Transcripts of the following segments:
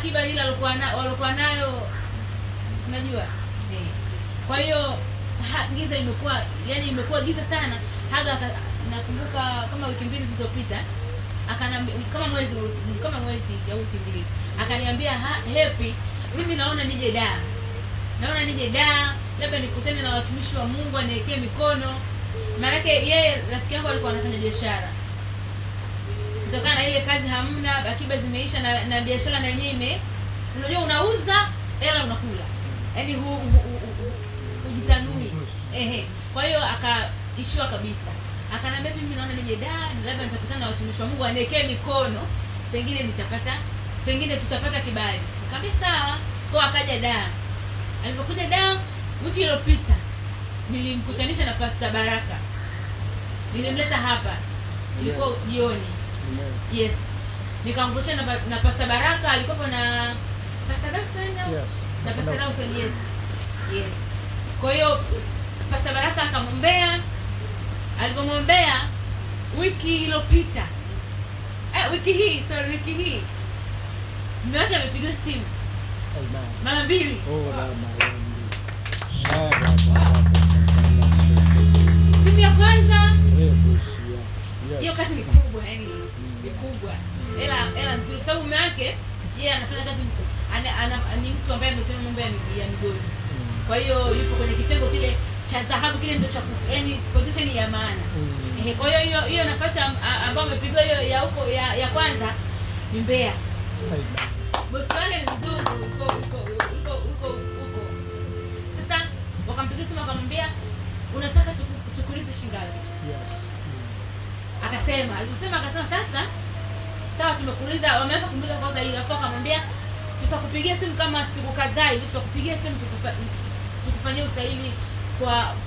akiba ile walikuwa nayo unajua. Kwa hiyo giza imekuwa giza sana. Haga nakumbuka kama wiki mbili zilizopita akanambia kama mwezi ya wiki mbili akaniambia Happy, mimi naona nije Dar, labda nikutane na watumishi wa Mungu aniwekee mikono. Maana yake yeye rafiki yangu alikuwa anafanya biashara. Kutokana na ile kazi hamna, akiba zimeisha na biashara na yenyewe unajua unauza hela unakula. Yaani hujitanui. Kwa hiyo akaishiwa kabisa. Akanambia mimi naona nije Dar, labda nitakutana na watumishi wa Mungu aniwekee mikono, pengine tutapata kibali. Nikamwambia sawa. Kwa akaja Dar. Alipokuja Dar wiki iliyopita nilimkutanisha na Pastor Baraka. Nilimleta hapa. Ilikuwa jioni. Yes. Nikamkumbusha na Pastor Baraka, alikuwa na Pastor Dawson. Yes. Na Pastor Dawson, yes. Kwa hiyo Pastor Baraka akamwombea. Alipomwombea wiki iliyopita. Wiki hii mume wake amepiga simu. Mara mbili. Simu ya kwanza. Hiyo kazi ni kubwa, yani ni kubwa. Ela nzuri kwa sababu mume wake yeye anafanya kazi ni mtu ambaye amesema mambo ya migodi. Kwa hiyo yupo kwenye kitengo kile cha dhahabu, kile ndio cha yani position ya maana. Kwa hiyo nafasi ambayo amepigwa hiyo ya huko ya kwanza ni Mbeya. Bosi wake ni mzungu huko. Sasa wakampigia simu akamwambia unataka tukulipe shilingi ngapi? Yes. Akasema sasa sawa, tumekuuliza, wameanza kumuuliza kwanza hiyo, hapo akamwambia tutakupigia simu kama siku kadhaa hivi, tutakupigia simu tukufanyia usaili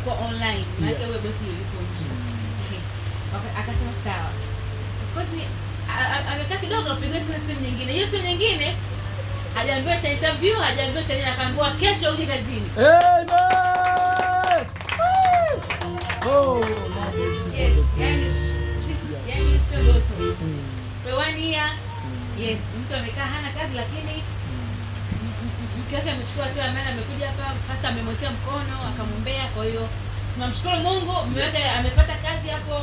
kwa online. Maana wewe bosi yuko nje. Akasema sawa. Of course amekaa kidogo apiga simu nyingine. Hiyo simu nyingine hajaambiwa cha interview, hajaambiwa cha nini, akaambiwa kesho uje kazini. Amen. Yes, yani sio ndoto. Kwa 1 year, yes, mtu amekaa hana kazi lakini mke wake amechukua hatua, maana amekuja hapa, hata amemwekea mkono, akamwombea. Kwa hiyo tunamshukuru Mungu, mume wake amepata kazi hapo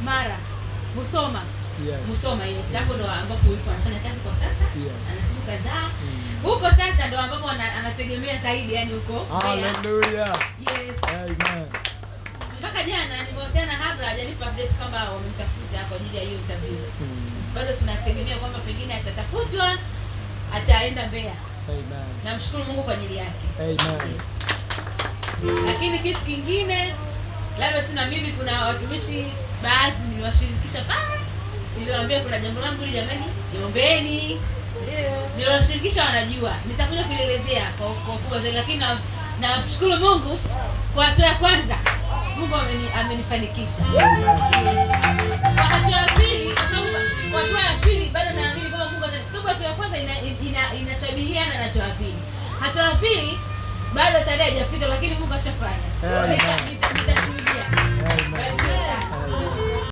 Mara Musoma. Yes, hapo ndo ambapo yuko anafanya kazi kwa sasa. Anasiku kadhaa. Huko sasa ndo ambapo anategemea zaidi, yani huko. Hallelujah. Yes. Amen. Mpaka jana nimeongea na Habra, hajanipa update kama wamemtafuta kwa ajili ya hiyo interview. Bado tunategemea kwamba pengine atatafutwa, ataenda Mbeya. Amen. Namshukuru Mungu kwa ajili yake. Amen. Yes. Lakini kitu kingine, labda tuna mimi kuna watumishi baadhi niliwashirikisha pale. Niliwaambia kuna jambo langu hili jamani, siombeni. Niliwashirikisha, wanajua. Nitakuja kuelezea kwa kubwa zaidi, lakini namshukuru Mungu kwa hatua ya kwanza. Mungu amenifanikisha. Kwa hatua ya pili, kwa hatua ya pili bado naamini kama Mungu sababu hatua ya kwanza inashabihiana na hatua ya pili. Hatua ya pili bado tarehe haijafika, lakini Mungu ashafanya.